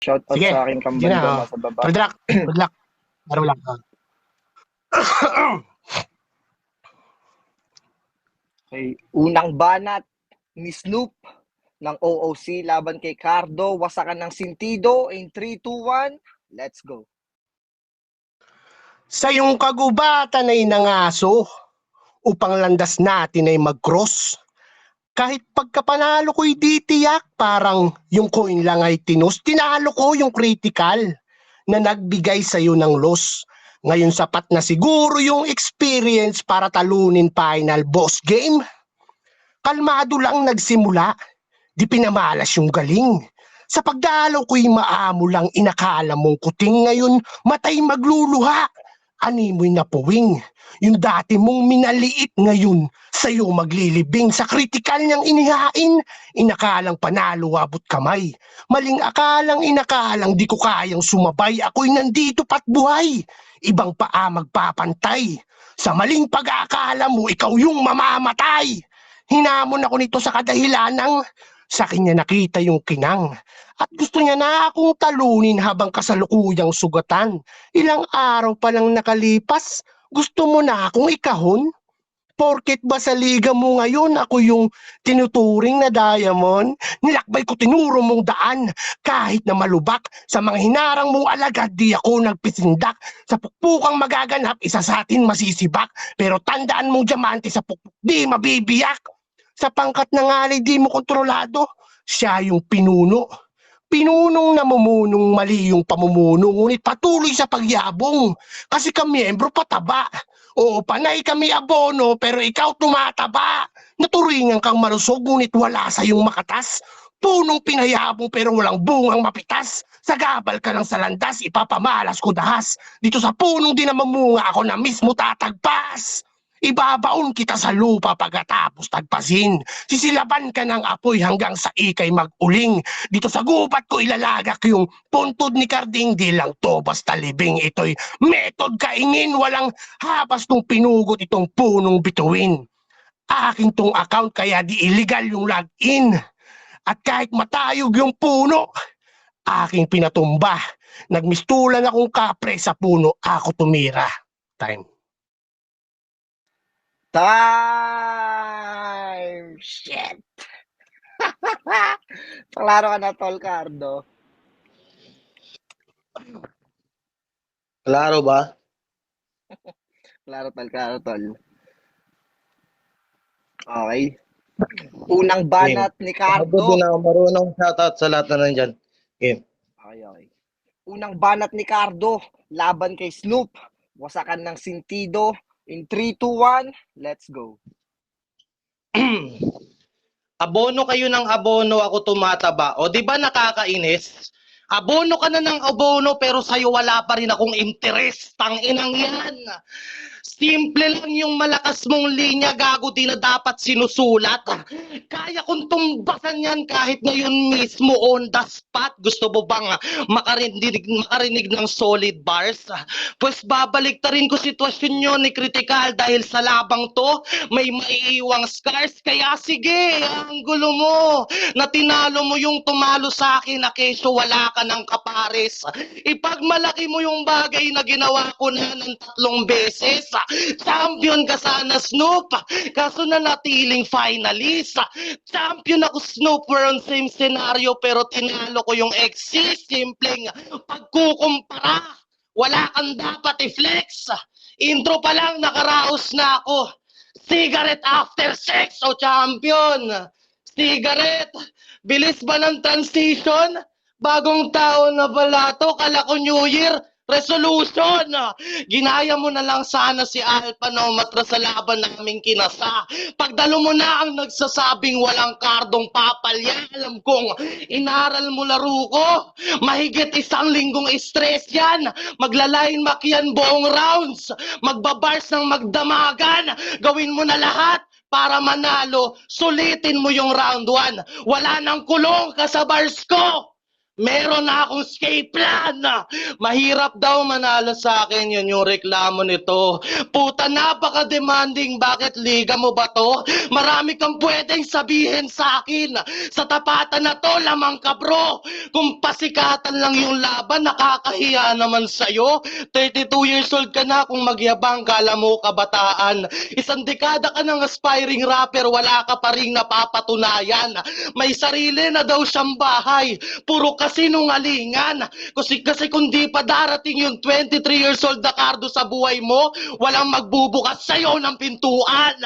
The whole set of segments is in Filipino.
Shoutout Sige, sa aking sige na. kambal nasa baba. Good luck. Good luck. Laro lang. Okay. Unang banat ni Snoop ng OOC laban kay Cardo. Wasakan ng sintido in 3, 2, 1. Let's go. Sa iyong kagubatan ay nangaso upang landas natin ay mag-cross. Kahit pagkapanalo ko'y di tiyak, parang yung coin lang ay tinus. Tinalo ko yung critical na nagbigay sa'yo ng loss. Ngayon sapat na siguro yung experience para talunin final boss game. Kalmado lang nagsimula, di pinamalas yung galing. Sa pagdalaw ko'y maamo lang inakala mong kuting, ngayon matay magluluha. Animoy napuwing, yung dati mong minaliit ngayon, sa'yo maglilibing. Sa kritikal niyang inihain, inakalang panalo abot kamay. Maling akalang inakalang di ko kayang sumabay, ako'y nandito pat buhay, ibang paa magpapantay. Sa maling pag-aakala mo, ikaw yung mamamatay. Hinamon ako nito sa kadahilan ng sa kanya nakita yung kinang. At gusto niya na akong talunin habang kasalukuyang sugatan. Ilang araw pa lang nakalipas, gusto mo na akong ikahon? Porket ba sa liga mo ngayon ako yung tinuturing na diamond? Nilakbay ko tinuro mong daan, kahit na malubak. Sa mga hinarang mong alagad, di ako nagpisindak. Sa pukpukang magaganap, isa sa atin masisibak. Pero tandaan mong diamante sa pukpuk, di mabibiyak. Sa pangkat ng alay di mo kontrolado, siya yung pinuno. Pinunong namumunong mali yung pamumuno, ngunit patuloy sa pagyabong. Kasi kamiyembro pataba. Oo, panay kami abono, pero ikaw tumataba. Naturingan kang malusog, ngunit wala sa iyong makatas. Punong pinayabong pero walang bungang mapitas. Sa gabal ka ng salandas, ipapamalas ko dahas. Dito sa punong di namamunga ako na mismo tatagpas. Ibabaon kita sa lupa pagkatapos tagpasin. Sisilaban ka ng apoy hanggang sa ikay mag-uling. Dito sa gubat ko ilalagak yung puntod ni Karding. Di lang to basta libing. Ito'y method kaingin. Walang habas tong pinugot itong punong bituin. Akin tong account kaya di illegal yung login. At kahit matayog yung puno, aking pinatumba. Nagmistulan akong kapre sa puno. Ako tumira. Time. Time! Shit! Klaro ka na, Tol Cardo. Klaro ba? Klaro, Tol. Okay. Unang banat ni Ako Cardo. din ako marunong shoutout sa lahat na nandyan. Game. Okay. Unang banat ni Cardo laban kay Snoop. Wasakan ng sintido in 3, 2, 1. Let's go. Abono kayo ng abono, ako tumataba. O di ba nakakainis? Abono ka na ng abono pero sa'yo wala pa rin akong interest. Tanginang yan. Simple lang yung malakas mong linya, gago, di na dapat sinusulat. Kaya kong tumbasan yan kahit ngayon mismo on the spot. Gusto mo bang makarinig ng solid bars? Pues babalik ta rin ko sitwasyon nyo ni Critical dahil sa labang to may maiiwang scars. Kaya sige, ang gulo mo na tinalo mo yung tumalo sa akin na kesyo wala ka ng kapares. Ipagmalaki mo yung bagay na ginawa ko na ng 3 beses. Champion ka sana, Snoop, kaso nanatiling finalist. Champion ako, Snoop, we're on same scenario pero tinalo ko yung exist. Simpleng pagkukumpara, wala kang dapat i-flex. Intro pa lang nakaraos na ako. Cigarette after sex, o champion. Cigarette, bilis ba ng transition? Bagong taon na pala to, kala ko New Year resolution. Ginaya mo na lang sana si Alpha na umatras sa laban naming kinasa. Pagdalo mo na ang nagsasabing walang kardong papalya, alam kong inaral mo laro ko. Mahigit 1 linggong stress yan. Maglalain makyan buong rounds. Magbabars ng magdamagan. Gawin mo na lahat para manalo. Sulitin mo yung round 1. Wala nang kulong ka sa bars ko. Meron na akong escape plan. Mahirap daw manalo sa akin, yun yung reklamo nito. Puta, napaka-demanding. Bakit liga mo ba to? Marami kang pwedeng sabihin sa akin. Sa tapatan na to, lamang ka bro. Kung pasikatan lang yung laban, nakakahiya naman sa'yo. 32 years old ka na, kung magyabang kala mo kabataan. Isang dekada ka ng aspiring rapper, wala ka pa ring napapatunayan. May sarili na daw siyang bahay. Puro kasinungalingan. Kasi kung di pa darating yung 23 years old na Cardo sa buhay mo, walang magbubukas sa'yo ng pintuan.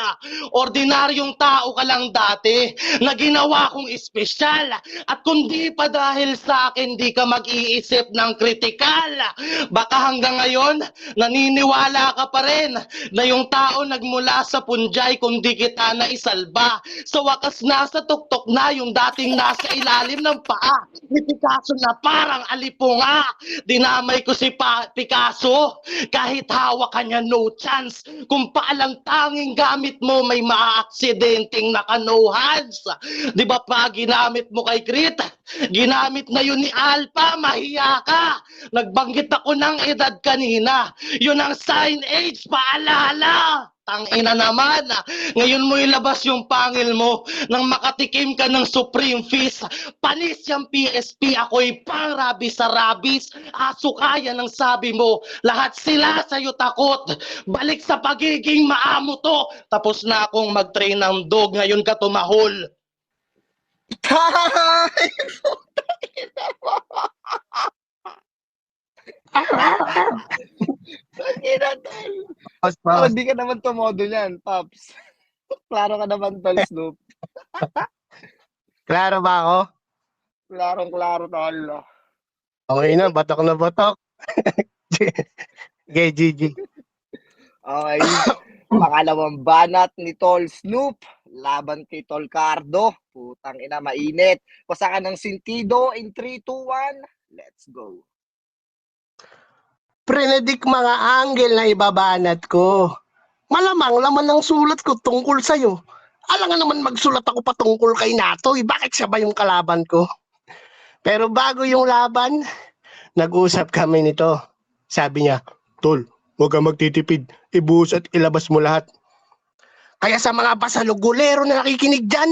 Ordinaryong tao ka lang dati na ginawa kong espesyal. At kung di pa dahil sa akin, di ka mag-iisip ng kritikal. Baka hanggang ngayon, naniniwala ka pa rin na yung tao nagmula sa punjay kung di kita na isalba. Sa wakas nasa tuktok na yung dating nasa ilalim ng paa ni Picasso na parang alipunga. Dinamay ko si Picasso kahit hawak ka niya no chance. Kung paalang tanging gamit mo may maaaksidenteng naka no hands. Di ba pa ginamit mo kay Crit? Ginamit na yun ni Alpha, mahiya ka. Nagbanggit ako ng edad kanina. Yun ang sign age, paalala. Tangina naman, ngayon mo ilabas yung pangil mo nang makatikim ka ng Supreme Feast. Panis yung PSP, ako'y pang rabis sa rabis. Aso kaya ng sabi mo, lahat sila sa'yo takot. Balik sa pagiging maamo to. Tapos na akong mag-train ng dog, ngayon ka tumahol. Tay! Tangina, tol. Parang di ka naman tumodo niyan, Paps. Klaro ka naman, tol, Snoop. Klaro ba ako? Klarong-klaro, tol. Okay na, batok na batok. Okay, GG. Okay. Pangalawang banat ni Tol Snoop laban kay Tol Cardo. Putang ina, mainit. Pasakan ng sintido in 3, 2, 1. Let's go. Prenedik mga angle na ibabanat ko. Malamang laman ng sulat ko tungkol sa'yo. Alangan naman magsulat ako patungkol kay Natoy. Bakit siya ba yung kalaban ko? Pero bago yung laban, nag-usap kami nito. Sabi niya, Tol, huwag kang magtitipid. Ibuhos at ilabas mo lahat. Kaya sa mga basalugulero na nakikinig dyan,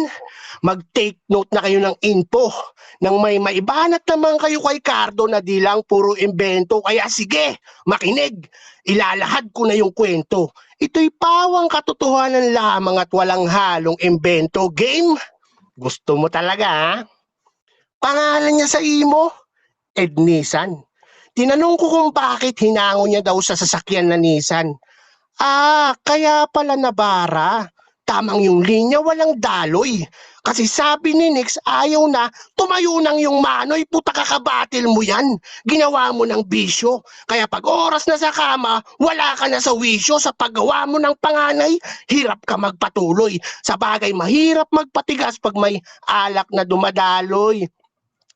mag-take note na kayo ng info. Nang may maibanat naman kayo kay Cardo na di lang puro imbento. Kaya sige, makinig. Ilalahad ko na yung kwento. Ito'y pawang katotohanan lamang at walang halong imbento. Game? Gusto mo talaga, ha? Pangalan niya sa imo? Ed Nissan. Tinanong ko kung bakit hinango niya daw sa sasakyan na Nissan. Kaya pala nabara. Tamang yung linya, walang daloy. Kasi sabi ni Nix, ayaw na, tumayo nang yung manoy, puta kakabatil mo yan. Ginawa mo ng bisyo. Kaya pag oras na sa kama, wala ka na sa wisyo. Sa paggawa mo ng panganay, hirap ka magpatuloy. Sa bagay, mahirap magpatigas pag may alak na dumadaloy.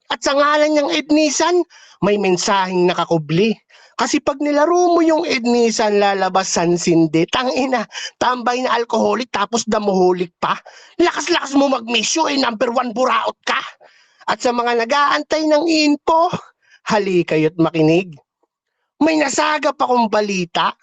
At sa ngalan niyang Ed Nissan, may mensaheng nakakubli. Kasi pag nilaro mo yung Ed Nissan, lalabas sansindi. Tangina, tambay na alcoholic tapos damoholic pa. Lakas-lakas mo magmisyo, number 1 buraot ka. At sa mga nag-aantay ng info, hali kayo't makinig. May nasagap akong balita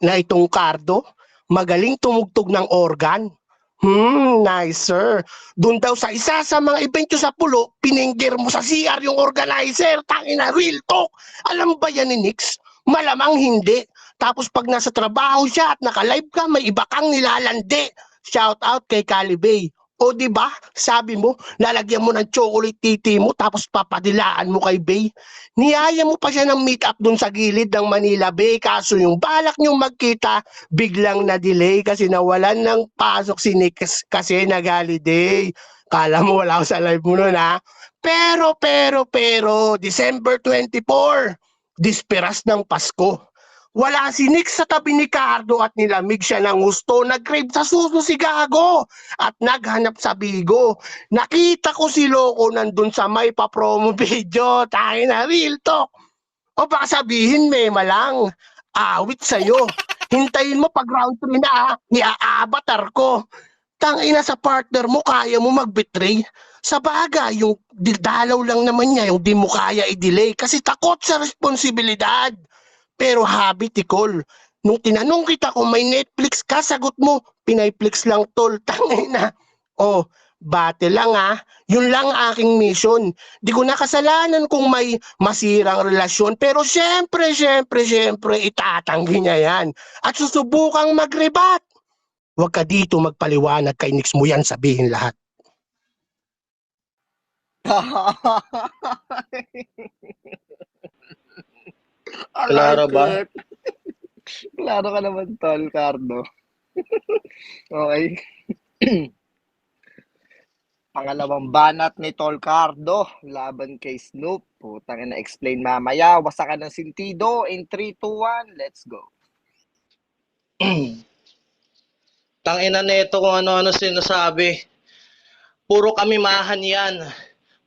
na itong Cardo, magaling tumugtog ng organ. Nice sir. Doon daw sa isa sa mga event sa Pulo, piningger mo sa CR yung organizer. Tangina, real talk. Alam ba yan ni Nix? Malamang hindi. Tapos pag nasa trabaho siya at naka-live ka, may iba kang nilalandi. Shout out kay Calibay. O di ba? Sabi mo, lalagyan mo ng chocolate titi mo tapos papadilaan mo kay Bay. Niyaya mo pa siya ng meet up dun sa gilid ng Manila Bay. Kaso yung balak niyong magkita, biglang na-delay kasi nawalan ng pasok si Nick kasi nag-holiday. Kala mo wala ako sa live mo nun, ha? Pero, December 24, disperas ng Pasko. Wala si Nick sa tabi ni Cardo at nilamig siya ng gusto. Nag-crave sa suso si Gago at naghanap sa Bigo. Nakita ko si Loco nandun sa may pa-promo video. Tayo na, real talk. O baka sabihin, mema lang. Awit sa'yo. Hintayin mo pag round 3 na, i-avatar ko. Tangina sa partner mo, kaya mo mag-betray. Sa bagay, yung dalaw lang naman niya, yung di mo kaya i-delay kasi takot sa responsibilidad. Pero habit, Nicole, nung tinanong kita kung may Netflix ka, sagot mo, Pinayflix lang tol, tangina. Oh, bate lang ah. Yun lang aking mission. Di ko na kasalanan kung may masirang relasyon, pero syempre, itatanggi niya yan. At susubukang mag-rebat. Huwag ka dito magpaliwanag kay Nix mo yan sabihin lahat. I Klaro like ba? it. Klaro ka naman, Tol Cardo. Okay. Pangalawang banat ni Tol Cardo laban kay Snoop. Putang ina, explain mamaya. Wasakan ng sintido in 3, 2, 1. Let's go. Tangina nito kung ano-ano sinasabi. Puro kami mahan yan.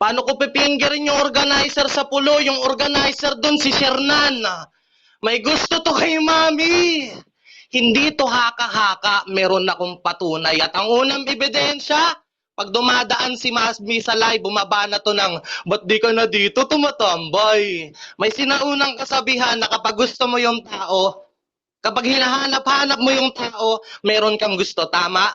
Paano ko pipinggirin yung organizer sa pulo? Yung organizer doon si Shernan. May gusto to kay Mami. Hindi to haka-haka. Meron akong patunay. At ang unang ebidensya, pag dumadaan si Mami sa live, bumaba na to ng, ba't di ka na dito tumatambay? May sinaunang kasabihan na kapag gusto mo yung tao, kapag hinahanap-hanap mo yung tao, meron kang gusto. Tama?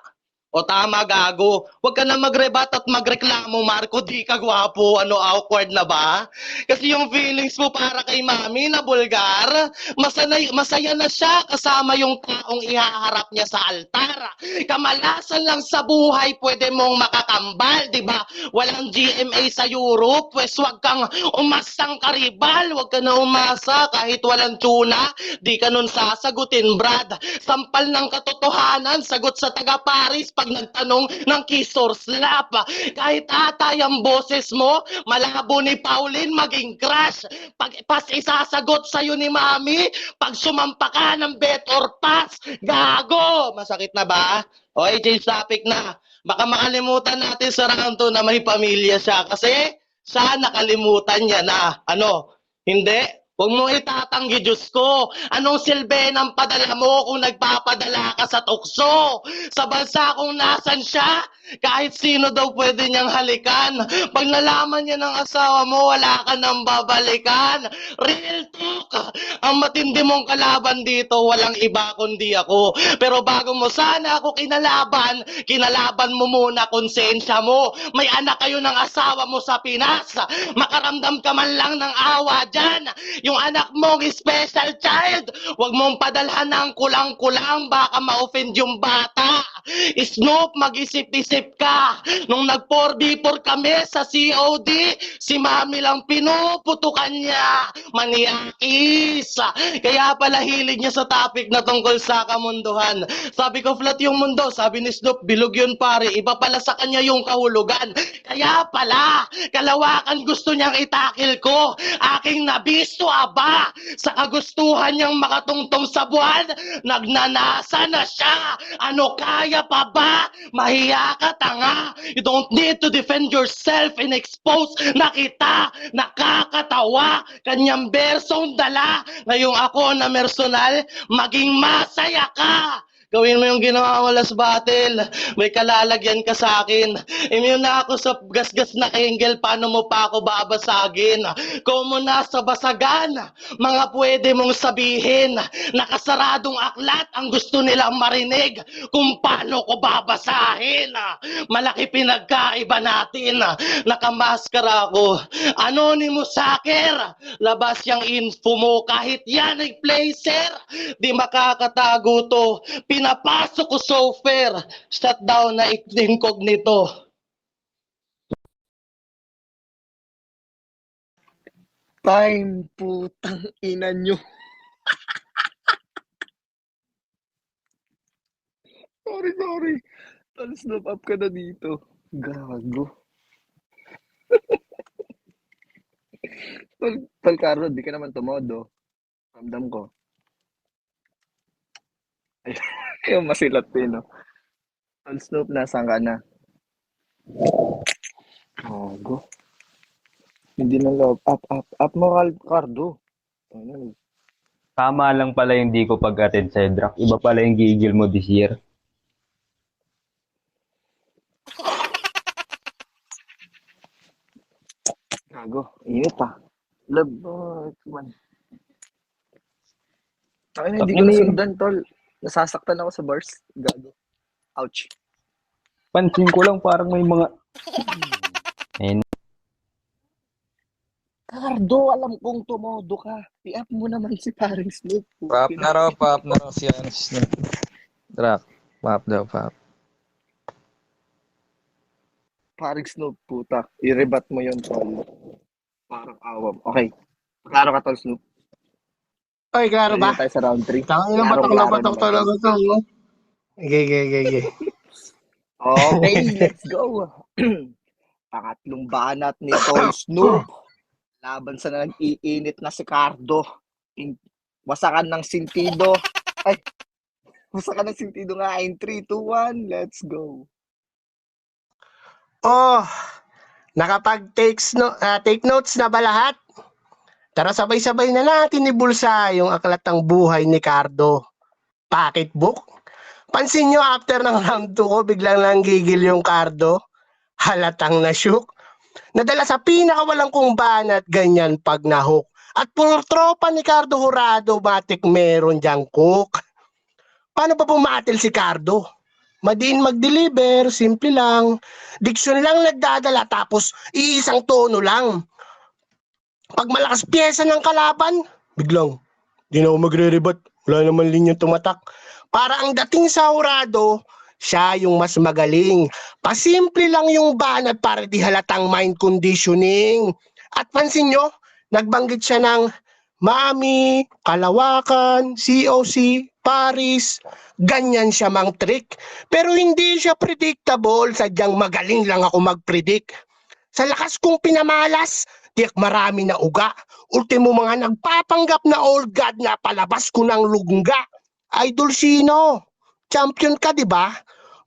O tama, gago. Huwag ka na magrebat at magreklamo, Marco. Di ka gwapo. Ano, awkward na ba? Kasi yung feelings mo para kay Mami na bulgar, masaya na siya kasama yung taong ihaharap niya sa altar. Kamalasan lang sa buhay, pwede mong makakambal, di ba? Walang GMA sa Europe, pues wag kang umasang karibal. Wag ka na umasa kahit walang tuna. Di ka nun sasagutin, Brad. Sampal ng katotohanan, sagot sa taga-Paris pag nagtanong ng kiss or slap. Kahit atay ang boses mo, malabo ni Pauline maging crush. Pag pas isasagot sa'yo ni Mami, pag sumampa ka ng bet or pass, gago! Masakit na ba? Okay, change topic na. Baka makalimutan natin sa round 2 na may pamilya siya kasi siya nakalimutan niya na. Ano? Hindi? Huwag mo itatanggi, Diyos ko. Anong silbi ng padala mo kung nagpapadala ka sa tukso? Sa bansa kung nasan siya, kahit sino daw pwede niyang halikan. Pag nalaman niya ng asawa mo, wala ka nang babalikan. Real talk. Ang matindi mong kalaban dito, walang iba kundi ako. Pero bago mo sana ako kinalaban mo muna konsensya mo. May anak kayo ng asawa mo sa Pinas. Makaramdam ka man lang ng awa dyan. Yung anak mong special child, wag mong padalhan ng kulang-kulang, baka ma-offend yung bata. Snoop, mag-isip-isip ka. Nung nag-4v4 kami sa COD, si Mami lang pinuputukan niya. Maniakis. Kaya pala hilig niya sa topic na tungkol sa kamunduhan. Sabi ko, flat yung mundo. Sabi ni Snoop, bilog yun pare. Iba pala sa kanya yung kahulugan. Kaya pala, kalawakan gusto niyang itakil ko. Aking nabisto aba. Sa kagustuhan niyang makatungtong sa buwan, nagnanasa na siya. Ano kaya pa ba? Mahiya ka, tanga. You don't need to defend yourself and expose na kita. Nakakatawa. Kanyang bersong dala. Ngayong ako na personal, maging masaya ka. Gawin mo yung ginawa mo last battle. May kalalagyan ka sa akin. Immune na ako sa gasgas na angle. Paano mo pa ako babasagin? Kung mo na sa basagan, mga pwede mong sabihin. Nakasaradong aklat ang gusto nilang marinig. Kung paano ko babasahin. Malaki pinagkaiba natin. Nakamaskara ako. Anonymous hacker. Labas yung info mo. Kahit yan ay placer. Di makakatago to. Pinapasok ko software. Shutdown na incognito. Time, putang ina nyo. Sorry. Tol, Snoop up ka na dito. Gago. Tol Carlo, di ka naman tumodo. Ramdam ko. Yung masilat din, no? Tol Snoop, nasaan ka na? Gago. Hindi na love. Up mo, Cardo. Ano? Tama lang pala yung di ko pag-attend sa Edrak. Iba pala yung gigil mo this year. Gago. Init pa. Love mo. Man. Ay, hindi ko nasundan, tol. Nasasaktan ako sa bars. Gago. Ouch. Pansin ko lang parang may mga... Ayun. Cardo, alam kong tumodo ka. I-up mo naman si paring Snoop. Pop na raw si ano, si Snoop. Drop. Pop daw, pop. Paring Snoop, puta. I-rebat mo yun, tol. Parang awam. Okay. Klaro ka, tol, Snoop. Oy, klaro ba? Ready na tayo sa round 3. Tama na batok na batok talaga to. No? Sige. Okay, let's go. Pangatlong banat ni Tol Snoop. Laban sa nag-iinit na si Cardo. Wasakan ng sintido. Ay, wasakan ng sintido nga. In 3, 2, 1, let's go. Oh, take notes na ba lahat? Tara sabay-sabay na natin ibulsa yung aklat ng buhay ni Cardo. Pocketbook? Pansin nyo after ng round 2 ko, biglang lang gigil yung Cardo. Halatang na-shook. Nadala sa pinakawalang kumbahan at ganyan pag nahook. At puro tropa ni Cardo Jurado, matik meron diyang cook. Paano ba pumatil si Cardo? Madiin mag-deliver, simple lang. Diksyon lang nagdadala tapos iisang tono lang. Pag malakas pyesa ng kalaban, biglang, di na ako magre-rebat. Wala naman linyang tumatak. Para ang dating sa Jurado, siya yung mas magaling. Pasimple lang yung banat para di halatang mind conditioning. At pansin nyo, nagbanggit siya ng Mami, Kalawakan, COC, Paris. Ganyan siya mang trick. Pero hindi siya predictable. Sadyang magaling lang ako mag-predict. Sa lakas kong pinamalas, tiyak marami na uga. Ultimo mga nagpapanggap na old god na palabas ko ng lungga. Idol sino? Champion ka, di ba?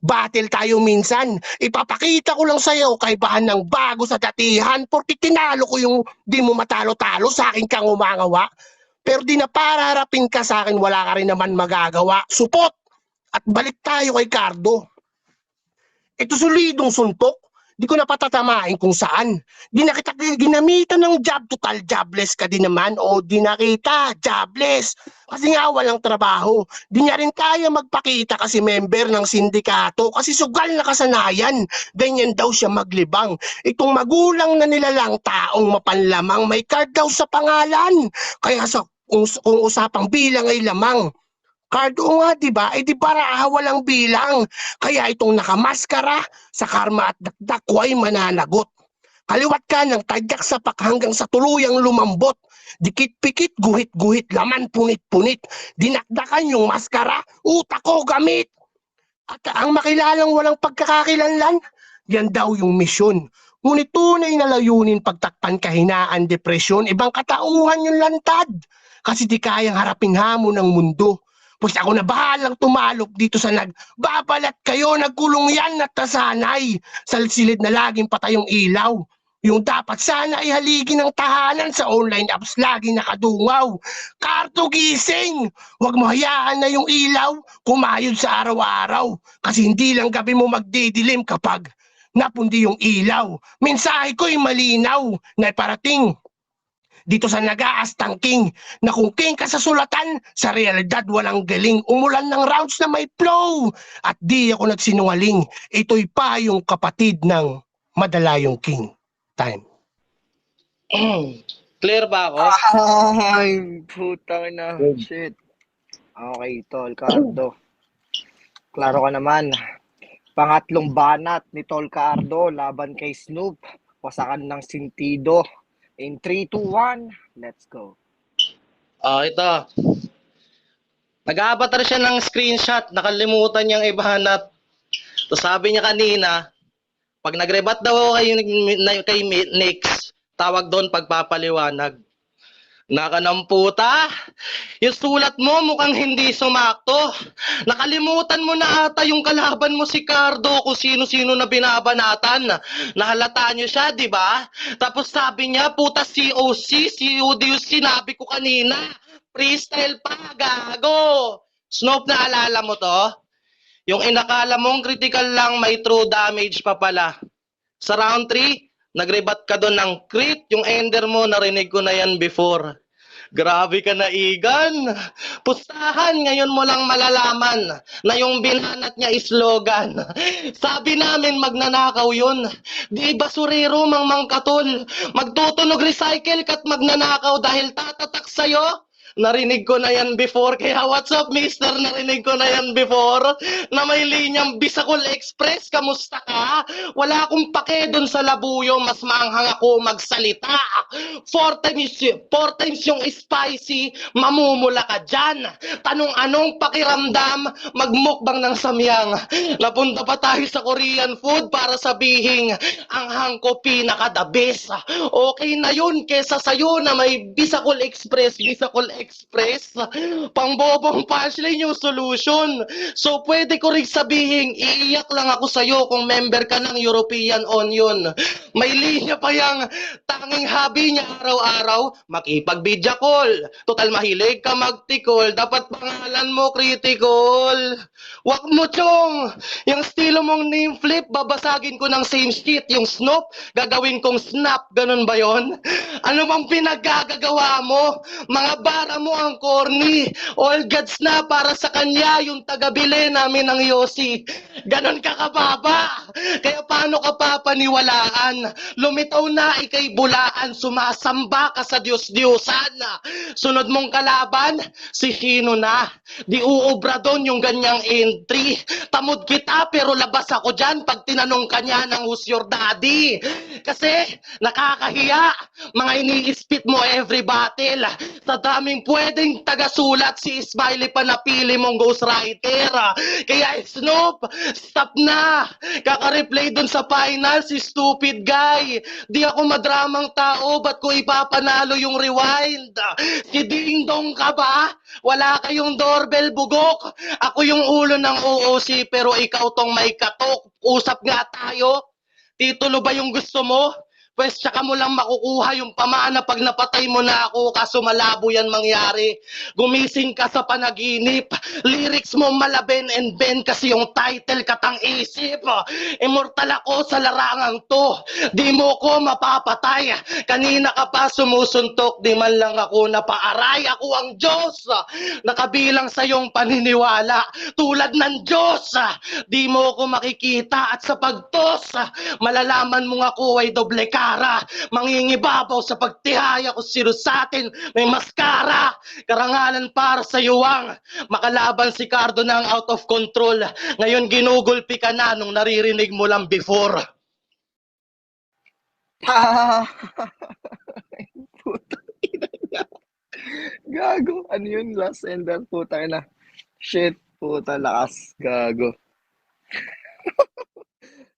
Battle tayo minsan. Ipapakita ko lang sa'yo kaibahan ng bago sa datihan porque tinalo ko yung di mo matalo-talo sa akin kang umangawa. Pero di na para harapin ka sa akin, wala ka rin naman magagawa. Supot! At balik tayo kay Cardo. Ito solidong suntok. Di ko na patatamain kung saan. Di na kita ginamitan ng job, total jobless ka din naman. O di na kita, jobless. Kasi nga walang trabaho. Di niya rin kaya magpakita kasi member ng sindikato. Kasi sugal na kasanayan. Ganyan daw siya maglibang. Itong magulang na nilalang taong mapanlamang, may card daw sa pangalan. Kaya kung usapang bilang ay lamang. Cardo nga, di ba? Eh di para walang bilang. Kaya itong nakamaskara sa karma at dakdak ay mananagot. Kaliwat ka ng tadyak sapak hanggang sa tuluyang lumambot. Dikit-pikit, guhit-guhit, laman punit-punit. Dinakdakan yung maskara, utak ko gamit. At ang makilalang walang pagkakakilanlan, yan daw yung misyon. Ngunit tunay na layunin pagtakpan kahinaan, depresyon, ibang katauhan yung lantad. Kasi di kayang harapin hamon ng mundo. Pues ako na bahalang tumalok dito sa nagbabalat kayo, nagkulong yan at nasanay. Sa silid na laging patay yung ilaw. Yung dapat sana ay haligi ng tahanan sa online apps lagi nakadungaw. Cardo gising! Huwag mo hayaan na yung ilaw kumayod sa araw-araw. Kasi hindi lang gabi mo magdidilim kapag napundi yung ilaw. Mensahe ko'y malinaw na parating dito sa nag-aastang king, na kung king ka sa sulatan, sa realidad walang galing. Umulan ng rounds na may flow. At di ako nagsinungaling. Ito'y pa yung kapatid ng madalayong king. Time. Clear ba ako? Ay, putang na. Shit. Okay, Tol Cardo. Klaro ka naman. Pangatlong banat ni Tol Cardo laban kay Snoop. Wasakan ng sintido. In 3, 2, 1, let's go. Ito. Nag-aabatar siya ng screenshot. Nakalimutan niyang ibanat. So sabi niya kanina, pag nag-rebat daw kay Nix, tawag doon pagpapaliwanag. Nakanamputa, yung sulat mo mukhang hindi sumakto. Nakalimutan mo na ata yung kalaban mo si Cardo kung sino-sino na binabanatan. Nahalata niyo siya, di ba? Tapos sabi niya, puta COC, COD yung sinabi ko kanina. Freestyle pa, gago. Snoop, naalala mo to? Yung inakala mong critical lang, may true damage pa pala. Sa round 3, Nagrebat ka doon ng crit, yung ender mo, narinig ko na yan before. Grabe ka na, Igan. Pustahan, ngayon mo lang malalaman na yung binanat niya is slogan. Sabi namin magnanakaw yun. Di basurero, Mang Katol. Magtutunog recycle kat magnanakaw dahil tatatak sa'yo. Narinig ko na yan before. Kaya what's up, mister? Narinig ko na yan before. Na may linyang Bisacol Express. Kamusta ka? Wala akong pake dun sa labuyo. Mas maanghang ako magsalita. Four times yung spicy. Mamumula ka dyan. Tanong anong pakiramdam magmukbang ng samyang. Napunta pa tayo sa Korean food para sabihin ang hangko pinaka the best. Okay na yun kesa sa'yo na may Bisacol Express. Pangbobong punchline yung solution. So pwede ko rin sabihin, iiyak lang ako sa'yo kung member ka ng European Onion. May linya pa yung tanging hobby niya araw-araw, makipag-video call. Total mahilig ka magtikol, dapat pangalan mo critical. Wag mo chong, yung estilo mong name flip, babasagin ko ng same shit. Yung snoop, gagawin kong snap, ganun ba yon? Ano bang pinaggagawa mo? Mga bara mo ang corny. All gods na para sa kanya yung tagabili namin ng Yossi. Ganon ka kababa. Kaya paano ka papaniwalaan? Lumitaw na ikay bulaan. Sumasamba ka sa Diyos-Diyosan. Sunod mong kalaban, si Shino na. Di uubra doon yung ganyang entry. Tamod kita pero labas ako dyan pag tinanong kanya ng who's your daddy. Kasi nakakahiya. Mga ini-spit mo every battle. Sa daming pwedeng tagasulat, si Smiley pa napili mong ghostwriter. Kaya Snoop, stop na. Kaka-replay dun sa final, si stupid guy. Di ako madramang tao, ba't ko ipapanalo yung rewind? Si Ding Dong ka ba? Wala kayong doorbell bugok. Ako yung ulo ng OOC, pero ikaw tong may katok. Usap nga tayo. Titulo ba yung gusto mo? Pwes tsaka mo lang makukuha yung pamana pag napatay mo na ako, kaso malabo yan mangyari. Gumising ka sa panaginip, lyrics mo malaben and ben kasi yung title katang isip. Immortal ako sa larangang to, di mo ko mapapatay. Kanina ka pa sumusuntok, di man lang ako napaaray. Ako ang Diyos, nakabilang sa iyong paniniwala. Tulad ng Diyos, di mo ko makikita at sa pagtos, malalaman mo ako ay doble kara. Mangingibabaw sa pagtihaya ko sino sa atin may maskara. Karangalan para sa yuwang makalaban si Cardo ng out of control. Ngayon ginugulpi ka na nung naririnig mo lang before. Putang ina niya. Gago. Ano yun? Last ender. Putang ina. Shit. Puta lakas. Gago.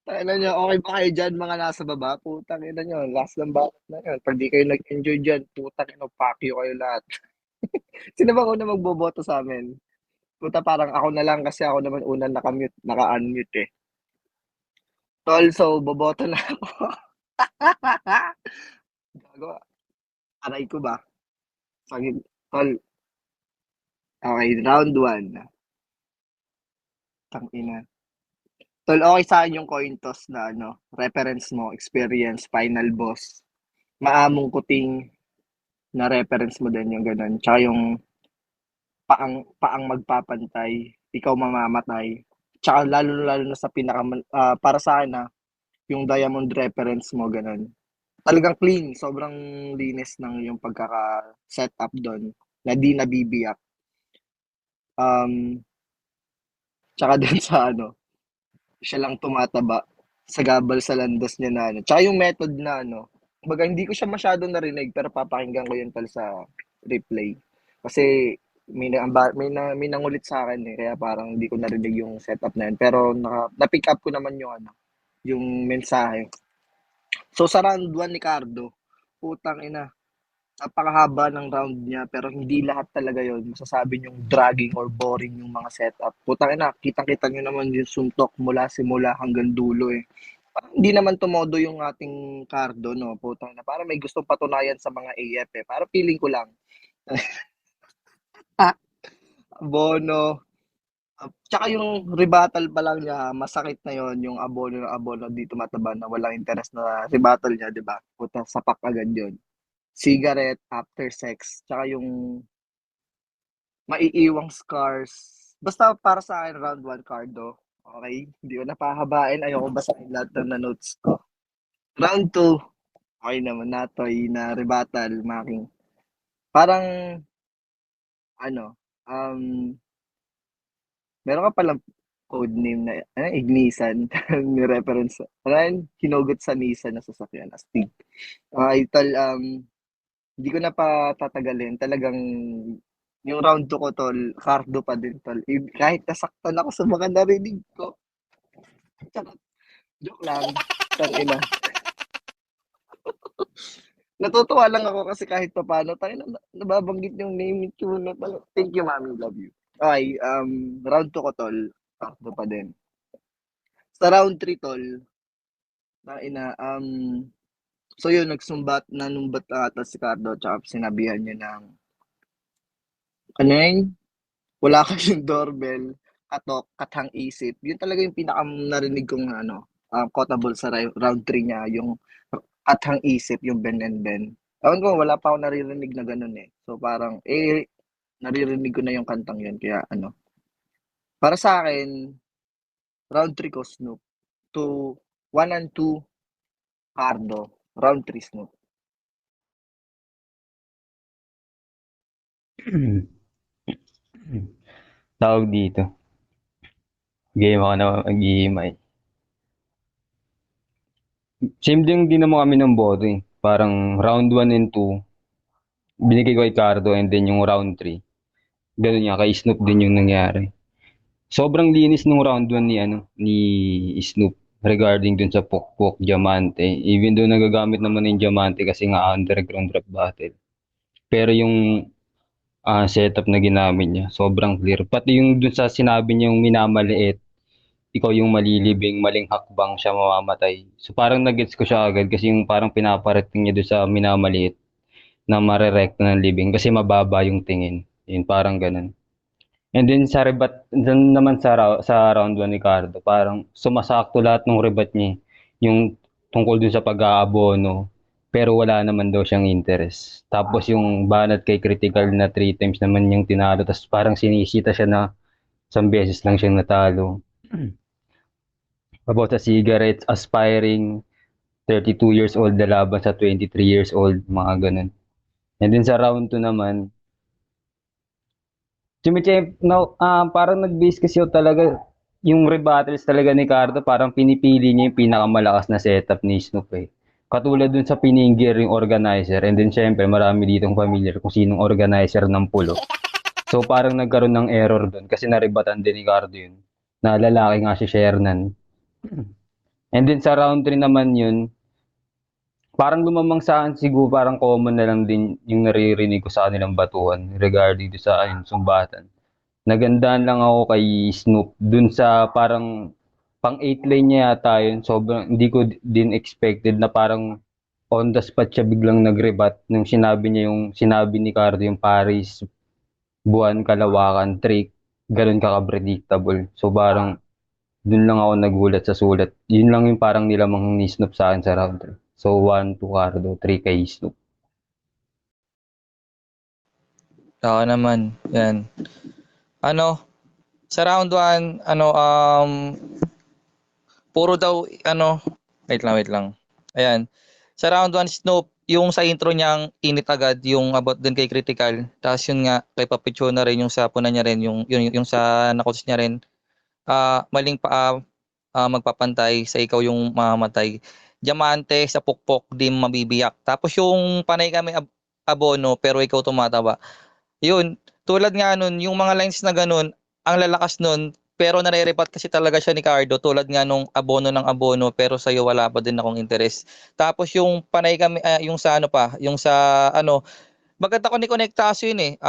Tangina nyo, okay ba kayo dyan mga nasa baba? Putang ina nyo, last ng balat na yun. Pag di kayo nag-enjoy dyan, putang ina, pakyo kayo lahat. Sino ba una magboboto sa amin? Puta, parang ako na lang kasi ako naman unang naka-unmute eh. Tol, so boboto na ako. Gago, aray ko ba? Sagid, tol. Okay, round 1. Tangina. Tol, okay sa akin yung coin toss na ano, reference mo, experience, final boss. Maamong kuting na reference mo din yung ganun. Tsaka yung paang magpapantay, ikaw mamamatay. Tsaka lalo na sa para sa akin yung diamond reference mo ganun. Talagang clean, sobrang linis ng yung pagkaka-setup doon na di nabibiyak. Tsaka dun sa ano, siya lang tumataba sa gabal sa landas niya na ano. Tsaka yung method na ano, kumbaga hindi ko siya masyadong narinig pero papakinggan ko yun pala sa replay. Kasi may nangulit sa akin eh, kaya parang hindi ko narinig yung setup na yun. Pero na-pick up ko naman yung ano, yung mensahe. So sa round 1 ni Cardo, putang ina, napakahaba ng round niya pero hindi lahat talaga yon masasabi niyong dragging or boring yung mga setup. Putang ina, kitang-kita niyo naman yung suntok mula simula hanggang dulo eh. Parang hindi naman tumodo yung ating Cardo, no? Putang ina, parang may gustong patunayan sa mga AF eh. Parang feeling ko lang. Bono, Tsaka yung rebuttal pa lang niya, masakit na yon yung abono ng abono dito mataba na walang interest na rebuttal niya, di ba? Puta, sapak agad yun. Cigarette, after sex, tsaka yung maiiwang scars. Basta para sa akin, round 1 Cardo. Okay? Hindi ko napahabain. Ayoko basahin lahat ng na notes ko. Round 2, okay naman na Toy na rebuttal, making. Parang, ano, meron ka palang code name na, Ignisan, ni reference, ano yun? Hinugot sa Nissan na sasakyan, astig. Okay, tol, hindi ko na pa tatagalin. Talagang, yung round 2 ko, tol, Cardo pa din, tol. Kahit nasaktan ako sa mga narinig ko. Charot. Joke lang. Tangina. Natutuwa lang ako kasi kahit papaano tayo nababanggit yung name ni Chuno. Thank you, mami. Love you. Okay, round 2 ko, tol. Cardo pa din. Sa round 3, tol, so yun, nanumbat ata si Cardo, tsaka sinabihan niya ng, ano yun? Wala kayong doorbell, katok, kathang isip. Yun talaga yung pinaka narinig kong quotable sa round 3 niya, yung kathang isip, yung Ben and Ben. Ewan ko, wala pa ako naririnig na ganun eh. So parang, naririnig ko na yung kantang yun. Kaya para sa akin, round 3 ko Snoop. 1 and 2, Cardo. Round 3 Snoop. Tawag dito. Game ako na mag-iimay. Same din naman kami ng boto eh. Parang round 1 and 2, binigay ko kay Cardo and then yung round 3. Ganun nga, kay Snoop din yung nangyari. Sobrang linis nung round 1 ni Snoop regarding dun sa Pokpok Diamante. Even though nagagamit naman yung Diamante kasi nga underground rap battle. Pero yung setup na ginamit niya, sobrang clear. Pati yung dun sa sinabi niya yung minamaliit, ikaw yung malilibing, maling hakbang siya mamamatay. So parang nagets ko siya agad kasi yung parang pinaparating niya dun sa minamaliit na marerekta ng libing kasi mababa yung tingin. Yun, parang ganun. And then sa rebat, dun naman sa round 1 ni Cardo, parang sumasakto lahat ng rebat niya. Yung tungkol dun sa pag-aabono, pero wala naman daw siyang interest. Tapos yung banat kay Critical na 3 times naman yung tinalo, tapos parang sinisita siya na isang beses lang siyang natalo. About sa cigarettes, aspiring, 32 years old na laban sa 23 years old, mga ganun. And then sa round 2 naman, parang nag-base kasi talaga yung rebattles talaga ni Cardo, parang pinipili niya yung pinakamalakas na setup ni Snoop eh. Katulad dun sa piningger yung organizer and then syempre marami ditong familiar kung sinong organizer ng pulo. So parang nagkaroon ng error dun kasi narebatan din ni Cardo yun. Na lalaki nga si Shernan. And then sa round 3 naman yun, parang lumamang sa akin siguro parang common na lang din yung naririnig ko sa kanilang batuhan regarding sa sumbatan. Nagandaan lang ako kay Snoop dun sa parang pang 8 lane niya yata yun. Sobrang hindi ko din expected na parang on the spot siya biglang nag-rebat nung sinabi ni Cardo yung Paris, buwan, kalawakan, trick, ganun ka-predictable. So parang dun lang ako nagulat sa sulat. Yun lang yung parang nilamang ni Snoop sa akin sa round 3. So 1 to Cardo, 3 kay Snoop. Ako naman, yan. Sa round 1, puro daw, wait lang. Ayan. Sa round 1, Snoop, yung sa intro niyang init agad, yung about dun kay Critical. Tapos yun nga, kay Papicho na rin, yung sa puna niya rin, yung sa nakots niya rin. Maling magpapantay sa ikaw yung mamamatay. Diamante sa pukpok, di mabibiyak. Tapos yung panay kami abono, pero ikaw tumataba. Yun, tulad nga nun, yung mga lines na ganun, ang lalakas nun, pero nare-rebat kasi talaga siya ni Cardo, tulad nga nung abono ng abono, pero sa'yo wala pa din akong interes. Tapos yung panay kami, yung sa maganda ko ni Konektaso yun eh.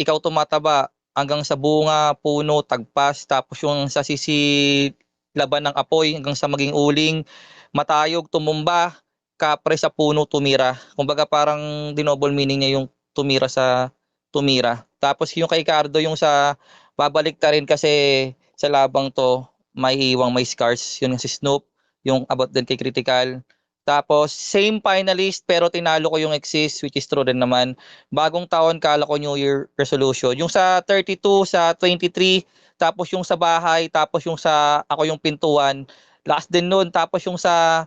Ikaw tumataba hanggang sa bunga, puno, tagpas, tapos yung sa sisi laban ng apoy hanggang sa maging uling, matayog, tumumba, kapre sa puno, tumira. Kumbaga parang dinoble meaning niya yung tumira sa tumira. Tapos yung kay Cardo yung sa babalik ta rin kasi sa labang to, may iwang may scars. Yun si Snoop, yung about din kay Critical. Tapos, same finalist, pero tinalo ko yung Exist, which is true din naman. Bagong taon, kala ko New Year resolution. Yung sa 32, sa 23, tapos yung sa bahay, tapos yung sa ako yung pintuan, last din nun. Tapos yung sa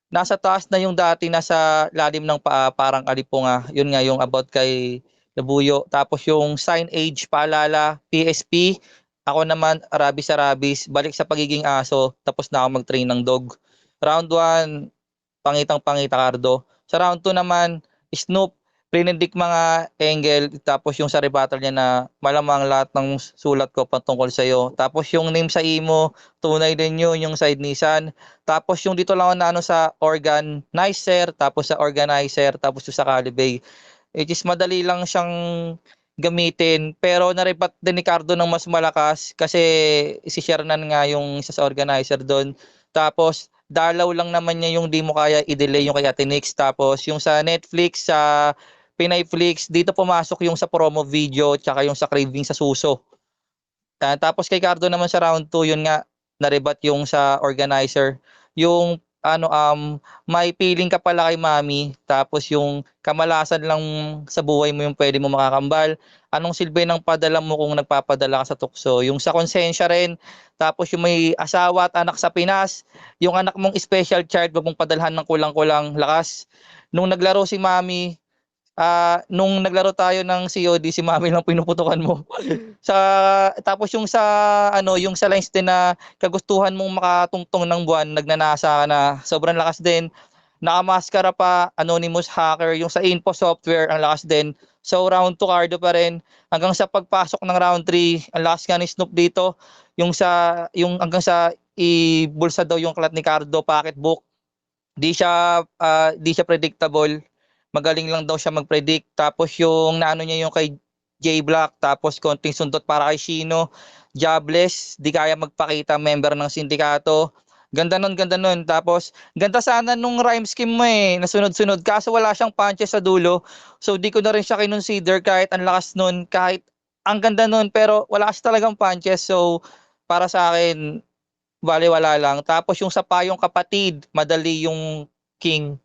nasa taas na yung dati, nasa lalim ng paa, parang alipunga. Yun nga, yung about kay Labuyo. Tapos yung Sign Age, paalala, PSP. Ako naman, Arabis, balik sa pagiging aso, tapos na ako mag-train ng dog. Round 1, pangitang-pangita Cardo. Sa round 2 naman, Snoop, prinindik mga angle, tapos yung sa rebuttal niya na malamang lahat ng sulat ko patungkol sa'yo. Tapos yung name sa imo, tunay din yun, yung side Nissan. Tapos yung dito lang ako na ano sa organizer, tapos sa organizer, tapos yung sa Calibay. Which is madali lang siyang gamitin, pero narebat din ni Cardo ng mas malakas kasi si Shernan nga yung isa sa organizer doon. Tapos dalaw lang naman niya yung di mo kaya i-delay yung kay Ate Nix. Tapos yung sa Netflix, sa Pinayflix, dito pumasok yung sa promo video tsaka yung sa craving sa suso. Tapos kay Cardo naman sa round 2, yun nga, narebat yung sa organizer. Yung may feeling ka pala kay mami, tapos yung kamalasan lang sa buhay mo yung pwede mo makakambal. Anong silbi ng padala mo kung nagpapadala ka sa tukso? Yung sa konsensya rin, tapos yung may asawa at anak sa Pinas, yung anak mong special child, wag mong padalhan ng kulang-kulang lakas. Nung naglaro si mami, nung naglaro tayo ng COD, si mami lang pinuputukan mo. Sa tapos yung sa yung sa lines din na kagustuhan mong makatungtong ng buwan, nagnanasa ka na, sobrang lakas din. Nakamaskara pa, anonymous hacker, yung sa info software, ang lakas din. So round 2 Cardo pa rin, hanggang sa pagpasok ng round 3, ang lakas nga ni Snoop dito, yung hanggang sa ibulsa daw yung klat ni Cardo pocketbook. Di siya predictable. Magaling lang daw siya mag-predict. Tapos yung naano niya yung kay J Black, tapos konting sundot para kay Shino. Jobless, di kaya magpakita, member ng sindikato. Ganda nun. Tapos, ganda sana nung rhyme scheme mo nasunod-sunod. Kaso wala siyang punches sa dulo. So, di ko na rin siya kinonsider kahit ang lakas nun, kahit ang ganda nun, pero wala kasi talagang punches. So, para sa akin, wala lang. Tapos yung sa payong kapatid, madala yung king.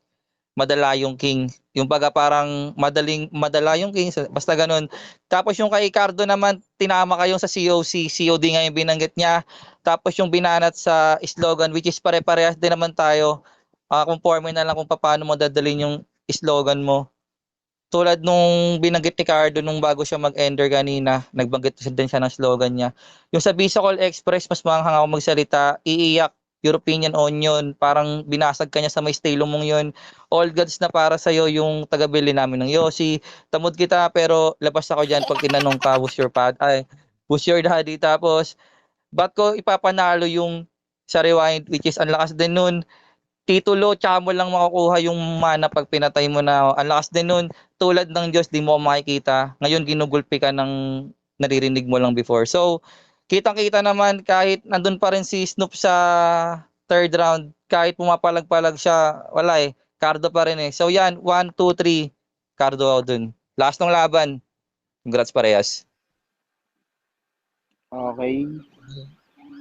Yung baga parang madala yung king, basta ganun. Tapos yung kay Ricardo naman, tinama kayong sa COD nga yung binanggit niya. Tapos yung binanat sa slogan, which is pare-parehas din naman tayo. Conforme na lang kung paano mo dadalhin yung slogan mo. Tulad nung binanggit ni Cardo nung bago siya mag-ender kanina, nagbanggit din siya ng slogan niya. Yung sa Bisacol Express, mas manghang ako magsalita, iiyak, European Onion, parang binasag ka niya sa may estilo mong yun. All gods na para sa'yo yung taga-bili namin ng Yossi. Tamod kita pero labas ako dyan pag tinanong ka, who's your daddy? Tapos, ba't ko ipapanalo yung sa Rewind, which is ang lakas din nun. Titulo, tsaka mo lang makukuha yung mana pag pinatay mo na. Ang lakas din nun. Tulad ng Diyos, di mo makikita. Ngayon, ginugulpi ka ng naririnig mo lang before. So, kitang-kita naman kahit nandun pa rin si Snoop sa third round, kahit pumapalag-palag siya, wala Cardo pa rin So yan, 1, 2, 3, Cardo ako dun. Last ng laban. Congrats parehas. Okay.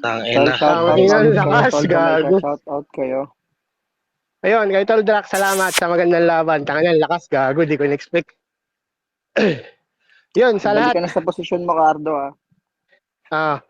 Tangina. Lakas, gago. Shout out kayo. Ayun, kay Tol Drac, salamat sa magandang laban. Tangan lakas, gago, di ko in-expect. Yun, sa Balik lahat. ka na sa posisyon mo, Cardo, Ah,